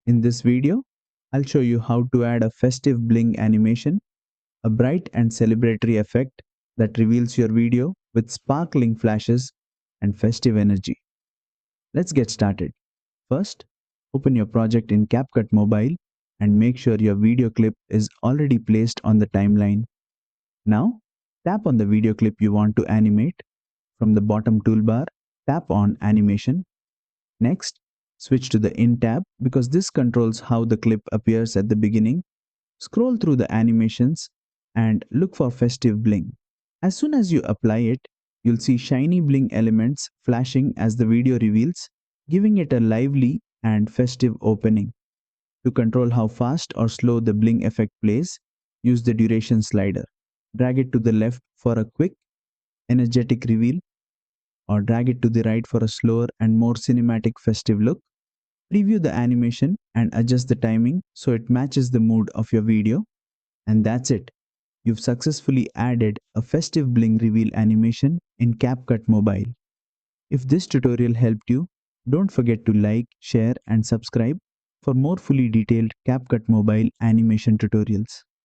In this video, I'll show you how to add a festive bling animation, a bright and celebratory effect that reveals your video with sparkling flashes and festive energy. Let's get started. First, open your project in CapCut Mobile and make sure your video clip is already placed on the timeline. Now, tap on the video clip you want to animate. From the bottom toolbar, tap on Animation. Next, switch to the In tab because this controls how the clip appears at the beginning. Scroll through the animations and look for Festive Bling. As soon as you apply it, you'll see shiny bling elements flashing as the video reveals, giving it a lively and festive opening. To control how fast or slow the bling effect plays, use the duration slider. Drag it to the left for a quick, energetic reveal, or drag it to the right for a slower and more cinematic festive look. Preview the animation and adjust the timing so it matches the mood of your video. And that's it. You've successfully added a festive bling reveal animation in CapCut Mobile. If this tutorial helped you, don't forget to like, share and subscribe for more fully detailed CapCut Mobile animation tutorials.